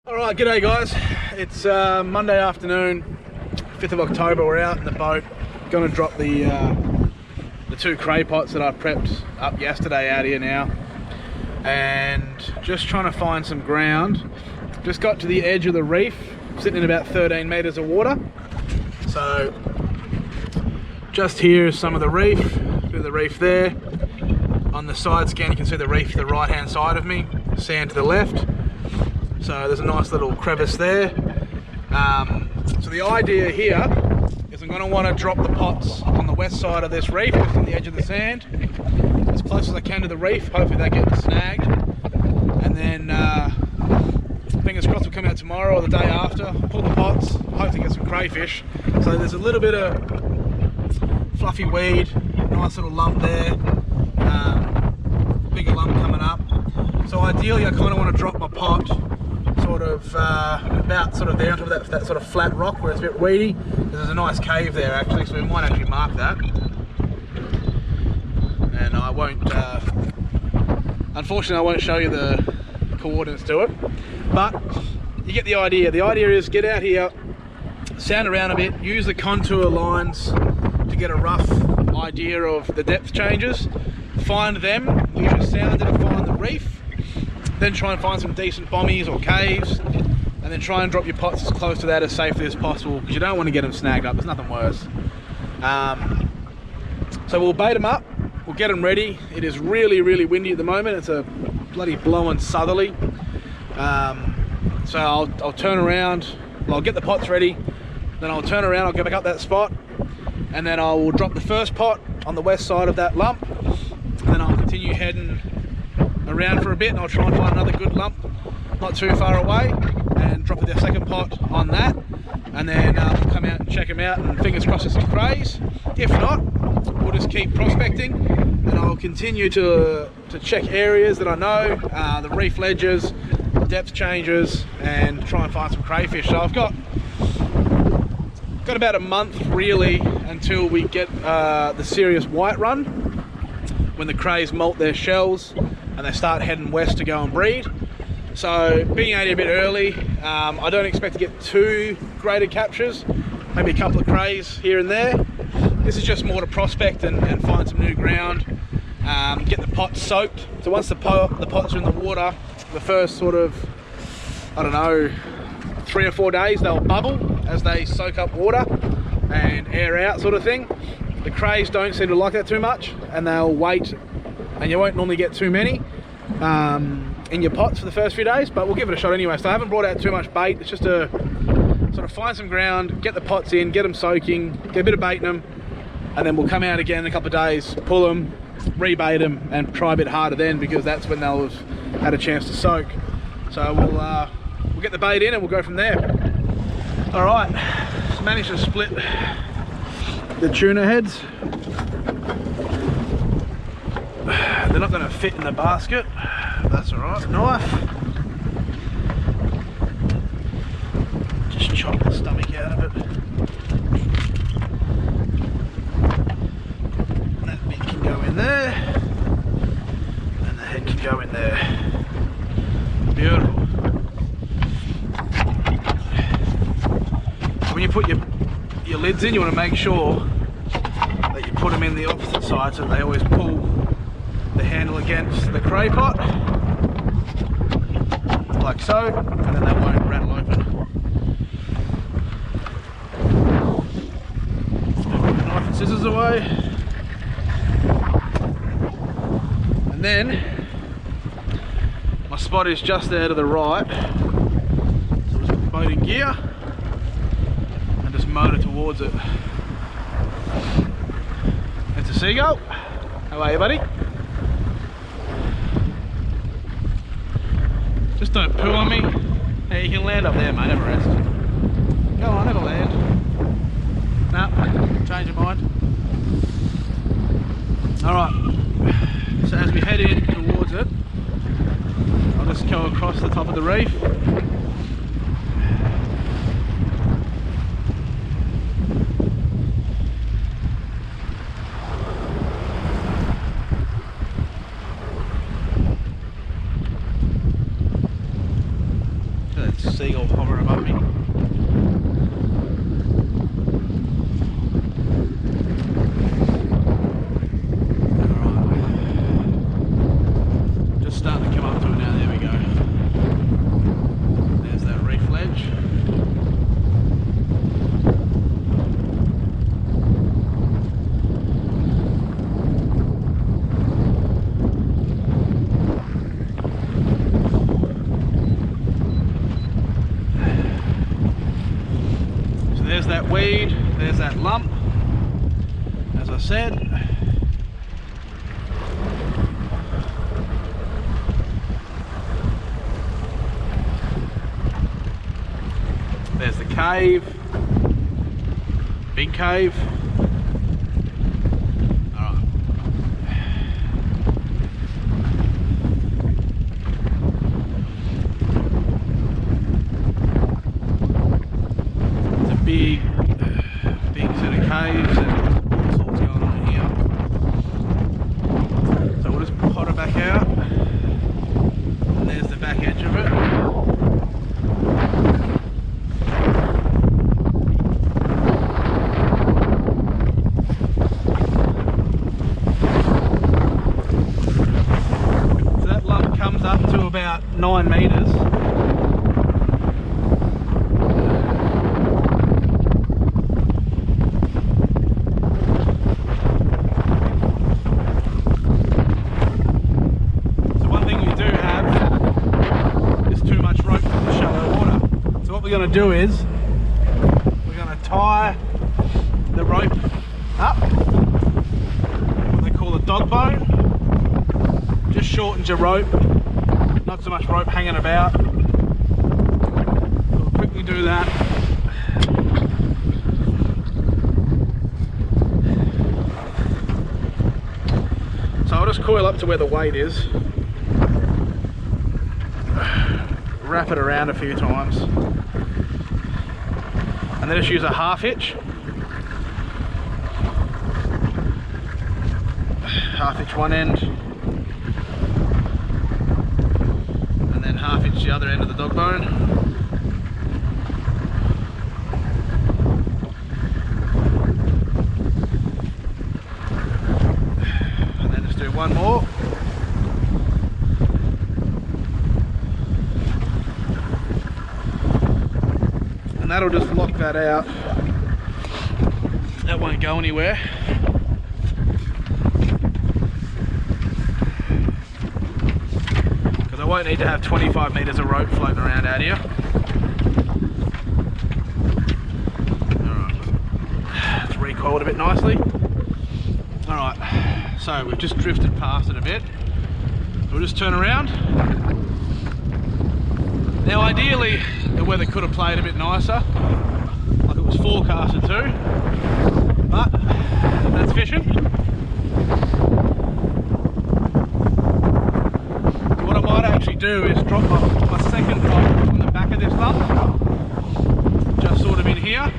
Alright, g'day guys. It's Monday afternoon, 5th of October. We're out in the boat. Gonna drop the 2 cray pots that I prepped up yesterday out here now. And just trying to find some ground. Just got to the edge of the reef, sitting in about 13 metres of water. So, just here is some of the reef, bit of the reef there. On the side scan you can see the reef to the right hand side of me, sand to the left. So there's a nice little crevice there. So the idea here is I'm going to want to drop the pots on the west side of this reef, just on the edge of the sand, as close as I can to the reef. Hopefully they get snagged. And then fingers crossed we'll come out tomorrow or the day after, pull the pots, hopefully get some crayfish. So there's a little bit of fluffy weed, nice little lump there, bigger lump coming up. So ideally I kind of want to drop my pot sort of about sort of there on top of that sort of flat rock where it's a bit weedy. There's a nice cave there actually, so we might actually mark that. And I won't, unfortunately I won't show you the coordinates to it, but you get the idea. The idea is get out here, sound around a bit, use the contour lines to get a rough idea of the depth changes, find them, use your sounder to find the reef, then try and find some decent bommies or caves, and then try and drop your pots as close to that as safely as possible, because you don't want to get them snagged up. There's nothing worse. So we'll bait them up, we'll get them ready. It is really windy at the moment. It's a bloody blowing southerly. So I'll turn around, I'll get the pots ready, then I'll turn around, I'll go back up that spot, and then I will drop the first pot on the west side of that lump, and then I'll continue heading around for a bit, and I'll try and find another good lump not too far away and drop the second pot on that, and then we'll come out and check them out, and fingers crossed there's some crays. If not, we'll just keep prospecting, and I'll continue to check areas that I know, the reef ledges, the depth changes, and try and find some crayfish. So I've got about a month really until we get the serious white run, when the crays molt their shells and they start heading west to go and breed. So being out here a bit early, I don't expect to get too greater captures, maybe a couple of crays here and there. This is just more to prospect and find some new ground, get the pots soaked. So once the pots are in the water, the first sort of, I don't know, 3 or 4 days, they'll bubble as they soak up water and air out sort of thing. The crays don't seem to like that too much, and they'll wait, and you won't normally get too many in your pots for the first few days, but we'll give it a shot anyway. So I haven't brought out too much bait. It's just to sort of find some ground, get the pots in, get them soaking, get a bit of bait in them, and then we'll come out again in a couple of days, pull them, rebait them, and try a bit harder then, because that's when they'll have had a chance to soak. So we'll get the bait in and we'll go from there. All right, just managed to split the tuna heads. They're not going to fit in the basket. That's all right. Knife. Just chop the stomach out of it. That bit can go in there, and the head can go in there. Beautiful. When you put your lids in, you want to make sure that you put them in the opposite side so that they always pull the handle against the cray pot, like so, and then they won't rattle open. Put the knife and scissors away, and then my spot is just there to the right, so just put the boat in gear and just motor towards it. It's a seagull. How are you, buddy? Just don't poo on me. Hey, you can land up there, mate, have a rest. Go on, have a land. Nah, change your mind. Alright, so as we head in towards it, I'll just go across the top of the reef. seagull hovering above me. Alright. Just starting to come up to it now, there we go. There's that reef ledge. There's that weed, there's that lump, as I said. There's the cave, big cave. Alright. It's a big set of caves and all sorts going on here. So we'll just pot it back out, and there's the back edge of it. So that lump comes up to about 9 metres. What we're going to do is we're going to tie the rope up, what they call a dog bone. Just shortens your rope, not so much rope hanging about. We'll quickly do that. So I'll just coil up to where the weight is, wrap it around a few times, and then just use a half hitch. Half hitch one end, and then half hitch the other end of the dog bone. And then just do one more. And that'll just lock that out. That won't go anywhere. Because I won't need to have 25 metres of rope floating around out here. Alright. It's recoiled a bit nicely. Alright, so we've just drifted past it a bit. So we'll just turn around. Now ideally, the weather could have played a bit nicer, like it was forecasted to, but that's fishing. What I might actually do is drop my second rod on the back of this lump, just sort of in here.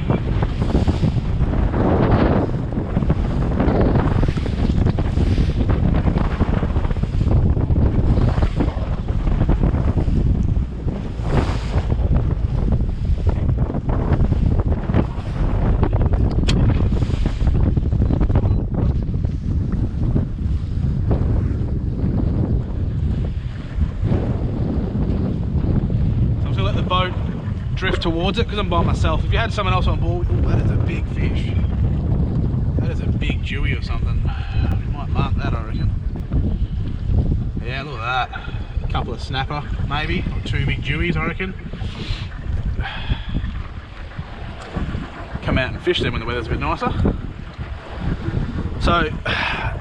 Boat drift towards it because I'm by myself. If you had someone else on board, ooh, that is a big fish. That is a big dewy or something. We might mark that, I reckon. Yeah, look at that. A couple of snapper, maybe, or 2 big dewies, I reckon. Come out and fish them when the weather's a bit nicer. So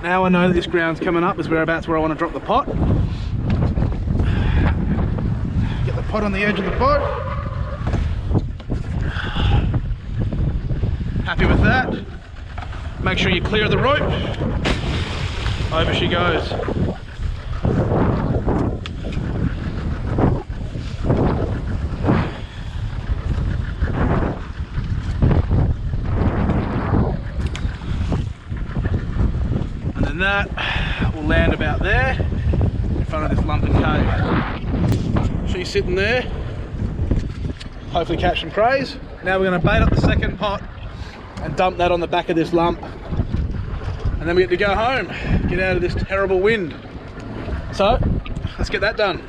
now I know that this ground's coming up is whereabouts where I want to drop the pot. Pot on the edge of the boat. Happy with that. Make sure you clear the rope. Over she goes. And then that will land about there in front of this lump and cave. She's sitting there. hopefully catch some crays. Now we're going to bait up the second pot and dump that on the back of this lump, and then we get to go home, get out of this terrible wind. So let's get that done.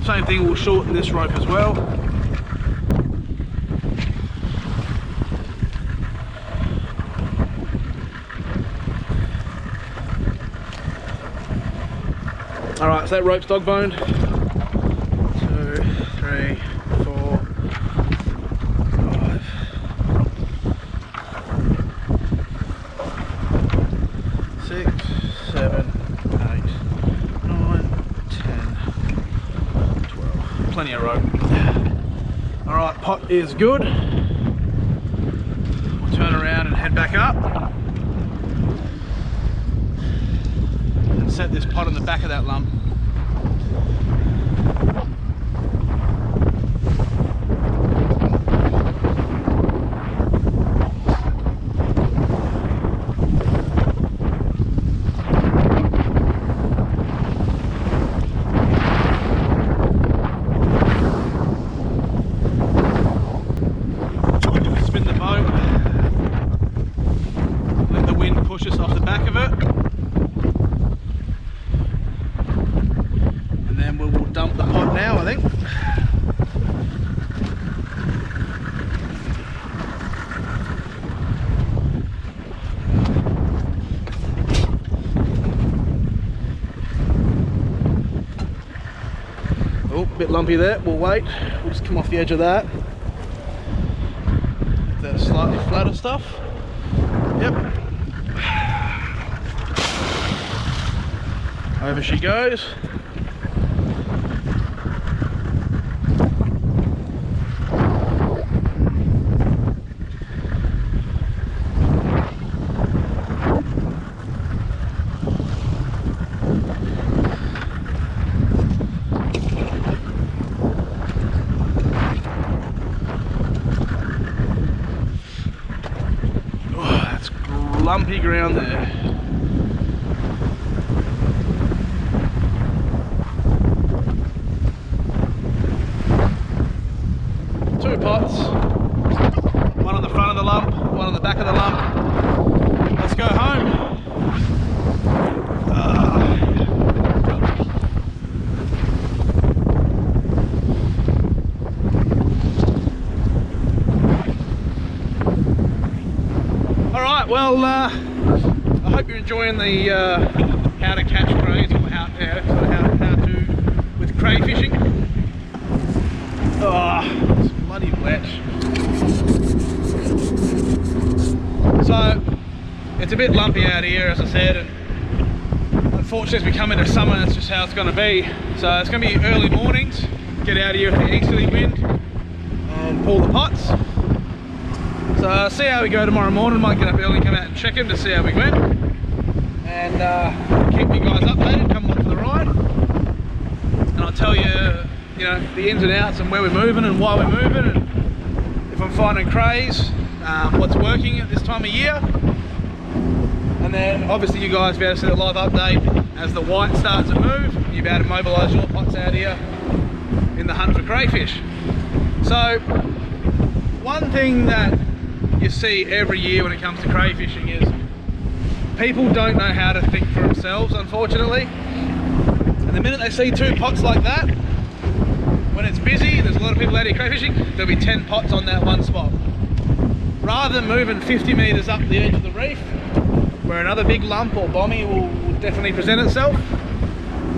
Same thing, we'll shorten this rope as well. Alright, so that rope's dog boned. 2, 3, 4, 5, 6, 7, 8, 9, 10, 12. Plenty of rope. Alright, pot is good. We'll turn around and head back up. And set this pot on the back of that lump. Bit lumpy there, we'll wait. We'll just come off the edge of that. That slightly flatter stuff. Yep. Over she goes. Lumpy ground there. Two pots, one on the front of the lump, one on the back of the lump. Let's go home. Well, I hope you're enjoying the how to catch crays, or how to with cray fishing. Oh, it's bloody wet. So it's a bit lumpy out here, as I said, and unfortunately as we come into summer, that's just how it's going to be. So it's going to be early mornings, get out of here with the easterly wind and pull the pots. So see how we go tomorrow morning. Might get up early and come out and check them to see how we went, and keep you guys updated, come along for the ride, and I'll tell you, you know, the ins and outs and where we're moving and why we're moving, and if I'm finding crays, what's working at this time of year, and then obviously you guys will be able to see the live update as the white starts to move. You'll be able to mobilise your pots out here in the hunt for crayfish. So one thing that you see every year when it comes to crayfishing is people don't know how to think for themselves, unfortunately. And the minute they see two pots like that, when it's busy, there's a lot of people out here crayfishing, there'll be 10 pots on that one spot. Rather than moving 50 metres up the edge of the reef, where another big lump or bommy will definitely present itself,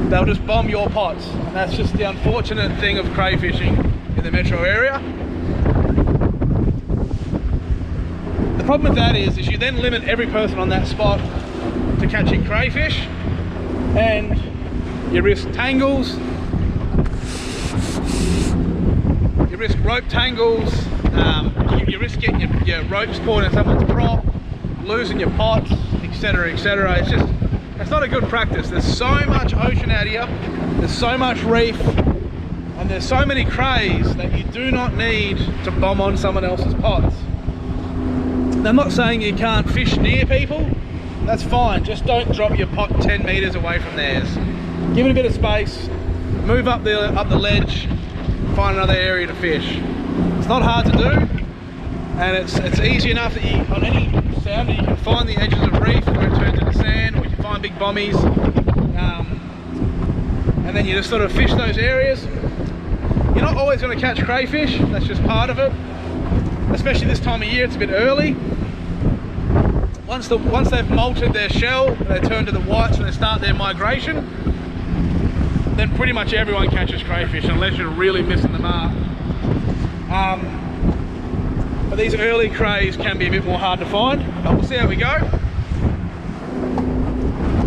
they'll just bomb your pots. And that's just the unfortunate thing of crayfishing in the metro area. The problem with that is you then limit every person on that spot to catching crayfish, and You risk tangles, you risk rope tangles, you risk getting your ropes caught in someone's prop, losing your pots, etc, etc. It's not a good practice. There's so much ocean out here, there's so much reef, and there's so many crays that you do not need to bomb on someone else's pots. Now, I'm not saying you can't fish near people, that's fine, just don't drop your pot 10 meters away from theirs. Give it a bit of space, move up the ledge, find another area to fish. It's not hard to do, and it's easy enough that on any sounder you can find the edges of reef where it turns into sand, or you can find big bommies, and then you just sort of fish those areas. You're not always going to catch crayfish, that's just part of it. Especially this time of year, it's a bit early. Once they've molted their shell, they turn to the whites and they start their migration, then pretty much everyone catches crayfish unless you're really missing the mark. But these early crays can be a bit more hard to find, but we'll see how we go.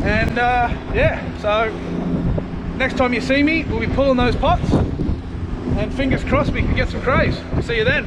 And yeah, so next time you see me, we'll be pulling those pots, and fingers crossed we can get some crays. See you then.